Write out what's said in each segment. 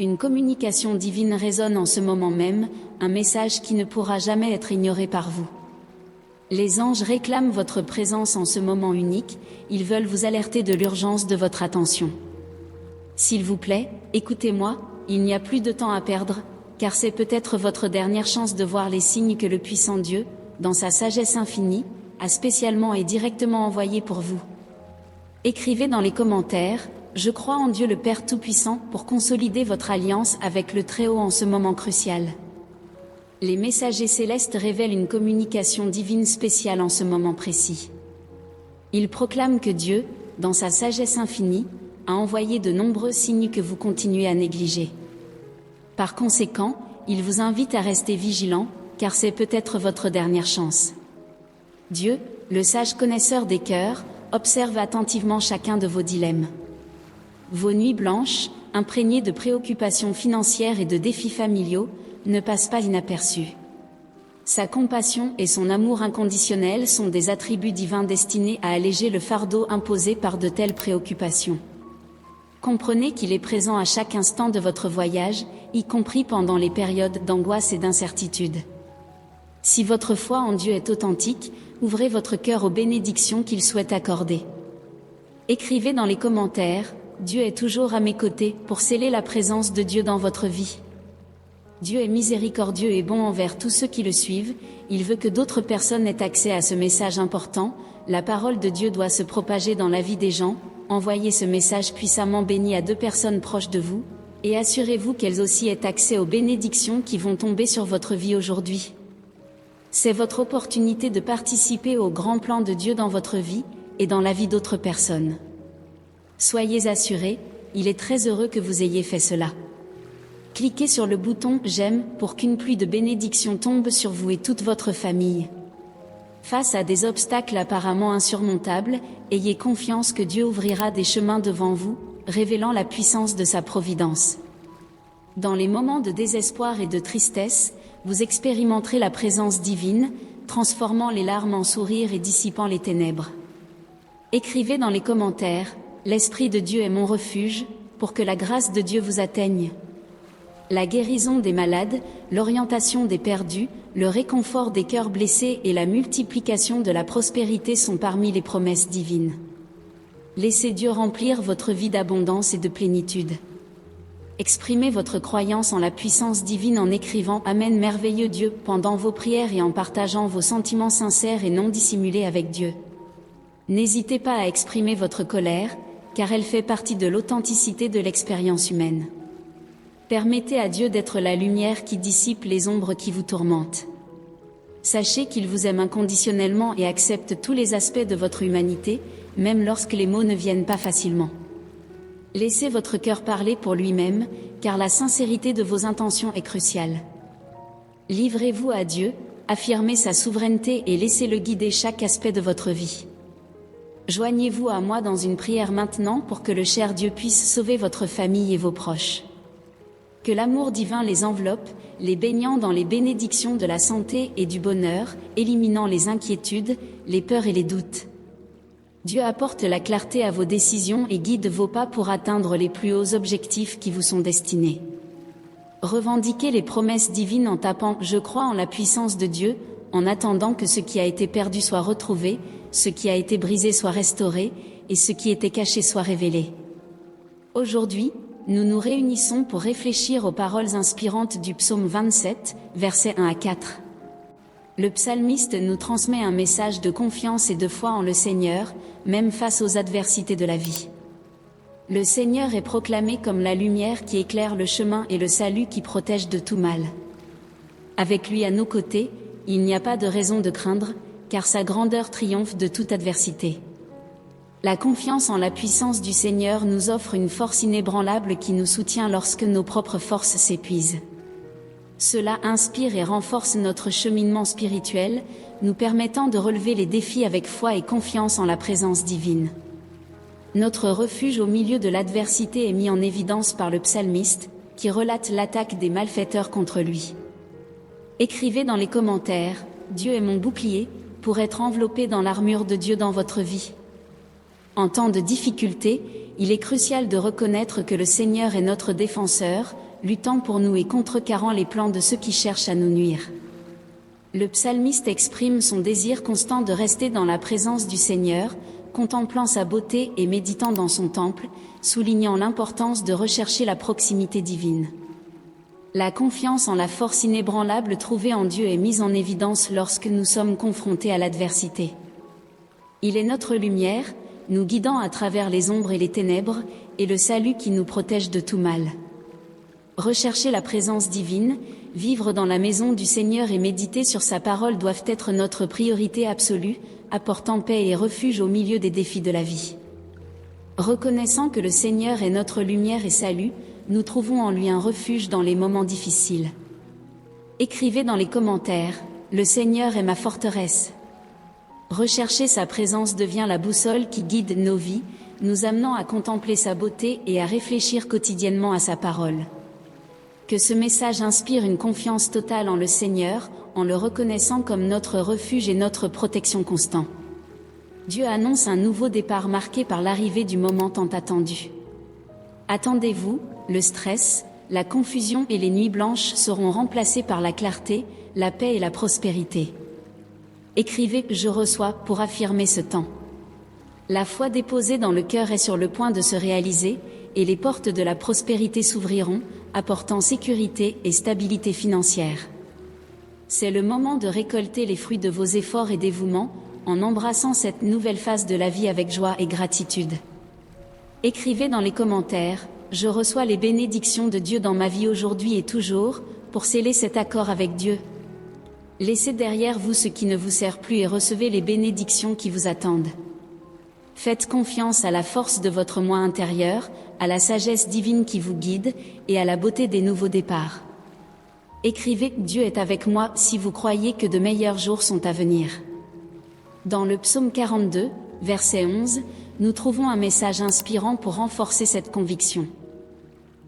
Une communication divine résonne en ce moment même, un message qui ne pourra jamais être ignoré par vous. Les anges réclament votre présence en ce moment unique, ils veulent vous alerter de l'urgence de votre attention. S'il vous plaît, écoutez-moi, il n'y a plus de temps à perdre, car c'est peut-être votre dernière chance de voir les signes que le puissant Dieu, dans sa sagesse infinie, a spécialement et directement envoyés pour vous. Écrivez dans les commentaires: je crois en Dieu le Père Tout-Puissant pour consolider votre alliance avec le Très-Haut en ce moment crucial. Les messagers célestes révèlent une communication divine spéciale en ce moment précis. Ils proclament que Dieu, dans sa sagesse infinie, a envoyé de nombreux signes que vous continuez à négliger. Par conséquent, ils vous invitent à rester vigilants, car c'est peut-être votre dernière chance. Dieu, le sage connaisseur des cœurs, observe attentivement chacun de vos dilemmes. Vos nuits blanches, imprégnées de préoccupations financières et de défis familiaux, ne passent pas inaperçues. Sa compassion et son amour inconditionnel sont des attributs divins destinés à alléger le fardeau imposé par de telles préoccupations. Comprenez qu'il est présent à chaque instant de votre voyage, y compris pendant les périodes d'angoisse et d'incertitude. Si votre foi en Dieu est authentique, ouvrez votre cœur aux bénédictions qu'il souhaite accorder. Écrivez dans les commentaires: Dieu est toujours à mes côtés pour sceller la présence de Dieu dans votre vie. Dieu est miséricordieux et bon envers tous ceux qui le suivent, il veut que d'autres personnes aient accès à ce message important, la parole de Dieu doit se propager dans la vie des gens, envoyez ce message puissamment béni à 2 personnes proches de vous, et assurez-vous qu'elles aussi aient accès aux bénédictions qui vont tomber sur votre vie aujourd'hui. C'est votre opportunité de participer au grand plan de Dieu dans votre vie, et dans la vie d'autres personnes. Soyez assurés, il est très heureux que vous ayez fait cela. Cliquez sur le bouton « J'aime » pour qu'une pluie de bénédictions tombe sur vous et toute votre famille. Face à des obstacles apparemment insurmontables, ayez confiance que Dieu ouvrira des chemins devant vous, révélant la puissance de sa providence. Dans les moments de désespoir et de tristesse, vous expérimenterez la présence divine, transformant les larmes en sourires et dissipant les ténèbres. Écrivez dans les commentaires: l'Esprit de Dieu est mon refuge, pour que la grâce de Dieu vous atteigne. La guérison des malades, l'orientation des perdus, le réconfort des cœurs blessés et la multiplication de la prospérité sont parmi les promesses divines. Laissez Dieu remplir votre vie d'abondance et de plénitude. Exprimez votre croyance en la puissance divine en écrivant « Amen merveilleux Dieu » pendant vos prières et en partageant vos sentiments sincères et non dissimulés avec Dieu. N'hésitez pas à exprimer votre colère, car elle fait partie de l'authenticité de l'expérience humaine. Permettez à Dieu d'être la lumière qui dissipe les ombres qui vous tourmentent. Sachez qu'il vous aime inconditionnellement et accepte tous les aspects de votre humanité, même lorsque les mots ne viennent pas facilement. Laissez votre cœur parler pour lui-même, car la sincérité de vos intentions est cruciale. Livrez-vous à Dieu, affirmez sa souveraineté et laissez-le guider chaque aspect de votre vie. Joignez-vous à moi dans une prière maintenant pour que le cher Dieu puisse sauver votre famille et vos proches. Que l'amour divin les enveloppe, les baignant dans les bénédictions de la santé et du bonheur, éliminant les inquiétudes, les peurs et les doutes. Dieu apporte la clarté à vos décisions et guide vos pas pour atteindre les plus hauts objectifs qui vous sont destinés. Revendiquez les promesses divines en tapant « Je crois en la puissance de Dieu », en attendant que ce qui a été perdu soit retrouvé, ce qui a été brisé soit restauré, et ce qui était caché soit révélé. Aujourd'hui, nous nous réunissons pour réfléchir aux paroles inspirantes du psaume 27, versets 1 à 4. Le psalmiste nous transmet un message de confiance et de foi en le Seigneur, même face aux adversités de la vie. Le Seigneur est proclamé comme la lumière qui éclaire le chemin et le salut qui protège de tout mal. Avec lui à nos côtés, il n'y a pas de raison de craindre, car sa grandeur triomphe de toute adversité. La confiance en la puissance du Seigneur nous offre une force inébranlable qui nous soutient lorsque nos propres forces s'épuisent. Cela inspire et renforce notre cheminement spirituel, nous permettant de relever les défis avec foi et confiance en la présence divine. Notre refuge au milieu de l'adversité est mis en évidence par le psalmiste, qui relate l'attaque des malfaiteurs contre lui. Écrivez dans les commentaires « Dieu est mon bouclier » pour être enveloppé dans l'armure de Dieu dans votre vie. En temps de difficulté, il est crucial de reconnaître que le Seigneur est notre défenseur, luttant pour nous et contrecarrant les plans de ceux qui cherchent à nous nuire. Le psalmiste exprime son désir constant de rester dans la présence du Seigneur, contemplant sa beauté et méditant dans son temple, soulignant l'importance de rechercher la proximité divine. La confiance en la force inébranlable trouvée en Dieu est mise en évidence lorsque nous sommes confrontés à l'adversité. Il est notre lumière, nous guidant à travers les ombres et les ténèbres, et le salut qui nous protège de tout mal. Rechercher la présence divine, vivre dans la maison du Seigneur et méditer sur sa parole doivent être notre priorité absolue, apportant paix et refuge au milieu des défis de la vie. Reconnaissant que le Seigneur est notre lumière et salut, nous trouvons en lui un refuge dans les moments difficiles. Écrivez dans les commentaires, « Le Seigneur est ma forteresse ». Rechercher sa présence devient la boussole qui guide nos vies, nous amenant à contempler sa beauté et à réfléchir quotidiennement à sa parole. Que ce message inspire une confiance totale en le Seigneur, en le reconnaissant comme notre refuge et notre protection constant. Dieu annonce un nouveau départ marqué par l'arrivée du moment tant attendu. Attendez-vous, le stress, la confusion et les nuits blanches seront remplacés par la clarté, la paix et la prospérité. Écrivez « Je reçois » pour affirmer ce temps. La foi déposée dans le cœur est sur le point de se réaliser, et les portes de la prospérité s'ouvriront, apportant sécurité et stabilité financière. C'est le moment de récolter les fruits de vos efforts et dévouements, en embrassant cette nouvelle phase de la vie avec joie et gratitude. Écrivez dans les commentaires, « Je reçois les bénédictions de Dieu dans ma vie aujourd'hui et toujours », pour sceller cet accord avec Dieu. Laissez derrière vous ce qui ne vous sert plus et recevez les bénédictions qui vous attendent. Faites confiance à la force de votre moi intérieur, à la sagesse divine qui vous guide, et à la beauté des nouveaux départs. Écrivez « Dieu est avec moi » si vous croyez que de meilleurs jours sont à venir. Dans le psaume 42, verset 11, nous trouvons un message inspirant pour renforcer cette conviction.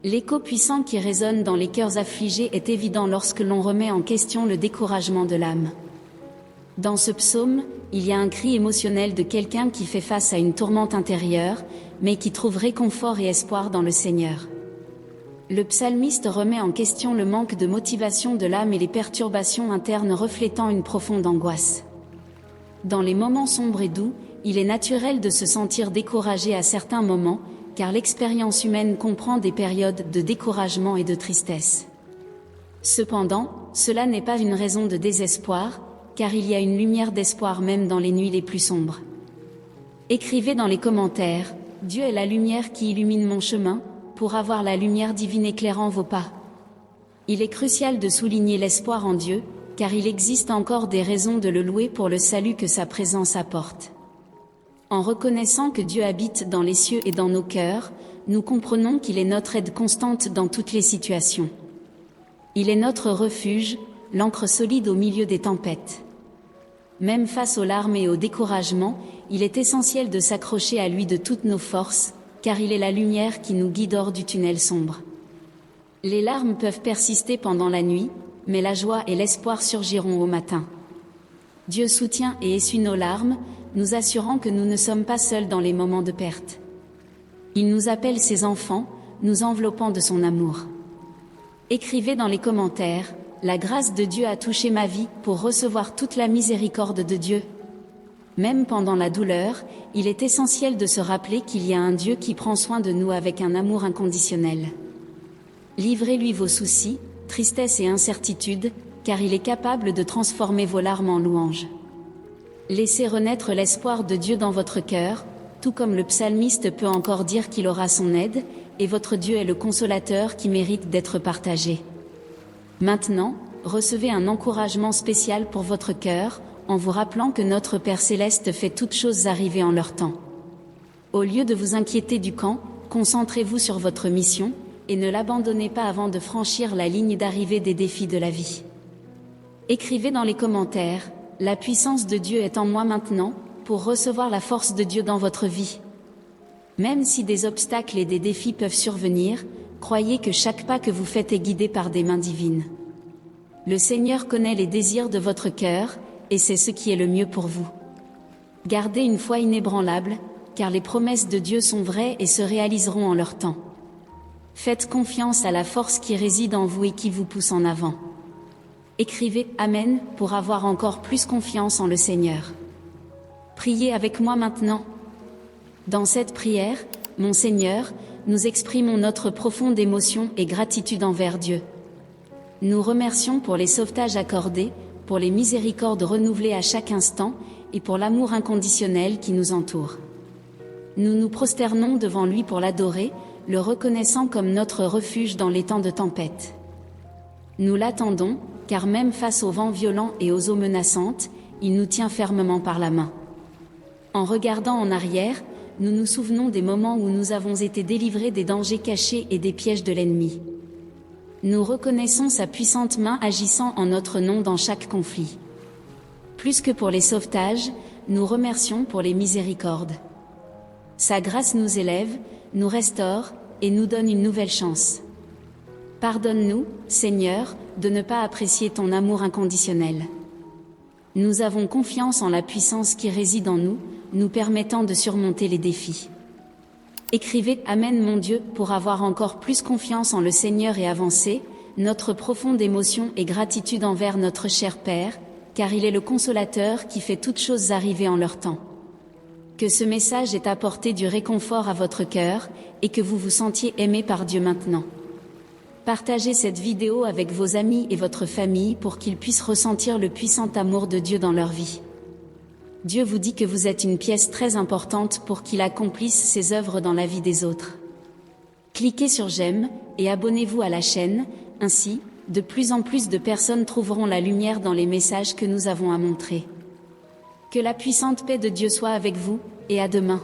L'écho puissant qui résonne dans les cœurs affligés est évident lorsque l'on remet en question le découragement de l'âme. Dans ce psaume, il y a un cri émotionnel de quelqu'un qui fait face à une tourmente intérieure, mais qui trouve réconfort et espoir dans le Seigneur. Le psalmiste remet en question le manque de motivation de l'âme et les perturbations internes reflétant une profonde angoisse. Dans les moments sombres et doux, il est naturel de se sentir découragé à certains moments, car l'expérience humaine comprend des périodes de découragement et de tristesse. Cependant, cela n'est pas une raison de désespoir, car il y a une lumière d'espoir même dans les nuits les plus sombres. Écrivez dans les commentaires, « Dieu est la lumière qui illumine mon chemin », pour avoir la lumière divine éclairant vos pas. Il est crucial de souligner l'espoir en Dieu, car il existe encore des raisons de le louer pour le salut que sa présence apporte. En reconnaissant que Dieu habite dans les cieux et dans nos cœurs, nous comprenons qu'il est notre aide constante dans toutes les situations. Il est notre refuge, l'ancre solide au milieu des tempêtes. Même face aux larmes et au découragement, il est essentiel de s'accrocher à lui de toutes nos forces, car il est la lumière qui nous guide hors du tunnel sombre. Les larmes peuvent persister pendant la nuit, mais la joie et l'espoir surgiront au matin. Dieu soutient et essuie nos larmes, nous assurant que nous ne sommes pas seuls dans les moments de perte. Il nous appelle ses enfants, nous enveloppant de son amour. Écrivez dans les commentaires, « La grâce de Dieu a touché ma vie pour recevoir toute la miséricorde de Dieu ». Même pendant la douleur, il est essentiel de se rappeler qu'il y a un Dieu qui prend soin de nous avec un amour inconditionnel. Livrez-lui vos soucis, tristesse et incertitudes, car il est capable de transformer vos larmes en louanges. Laissez renaître l'espoir de Dieu dans votre cœur, tout comme le psalmiste peut encore dire qu'il aura son aide, et votre Dieu est le consolateur qui mérite d'être partagé. Maintenant, recevez un encouragement spécial pour votre cœur, en vous rappelant que notre Père Céleste fait toutes choses arriver en leur temps. Au lieu de vous inquiéter du quand, concentrez-vous sur votre mission, et ne l'abandonnez pas avant de franchir la ligne d'arrivée des défis de la vie. Écrivez dans les commentaires, « La puissance de Dieu est en moi maintenant », pour recevoir la force de Dieu dans votre vie. Même si des obstacles et des défis peuvent survenir, croyez que chaque pas que vous faites est guidé par des mains divines. Le Seigneur connaît les désirs de votre cœur, et c'est ce qui est le mieux pour vous. Gardez une foi inébranlable, car les promesses de Dieu sont vraies et se réaliseront en leur temps. Faites confiance à la force qui réside en vous et qui vous pousse en avant. Écrivez « Amen » pour avoir encore plus confiance en le Seigneur. Priez avec moi maintenant. Dans cette prière, mon Seigneur, nous exprimons notre profonde émotion et gratitude envers Dieu. Nous remercions pour les sauvetages accordés, pour les miséricordes renouvelées à chaque instant, et pour l'amour inconditionnel qui nous entoure. Nous nous prosternons devant lui pour l'adorer, le reconnaissant comme notre refuge dans les temps de tempête. Nous l'attendons, car même face aux vents violents et aux eaux menaçantes, il nous tient fermement par la main. En regardant en arrière, nous nous souvenons des moments où nous avons été délivrés des dangers cachés et des pièges de l'ennemi. Nous reconnaissons sa puissante main agissant en notre nom dans chaque conflit. Plus que pour les sauvetages, nous remercions pour les miséricordes. Sa grâce nous élève, nous restaure, et nous donne une nouvelle chance. Pardonne-nous, Seigneur, de ne pas apprécier ton amour inconditionnel. Nous avons confiance en la puissance qui réside en nous, nous permettant de surmonter les défis. Écrivez « Amen mon Dieu » pour avoir encore plus confiance en le Seigneur et avancer, notre profonde émotion et gratitude envers notre cher Père, car il est le consolateur qui fait toutes choses arriver en leur temps. Que ce message ait apporté du réconfort à votre cœur, et que vous vous sentiez aimé par Dieu maintenant. Partagez cette vidéo avec vos amis et votre famille pour qu'ils puissent ressentir le puissant amour de Dieu dans leur vie. Dieu vous dit que vous êtes une pièce très importante pour qu'il accomplisse ses œuvres dans la vie des autres. Cliquez sur j'aime et abonnez-vous à la chaîne, ainsi, de plus en plus de personnes trouveront la lumière dans les messages que nous avons à montrer. Que la puissante paix de Dieu soit avec vous, et à demain.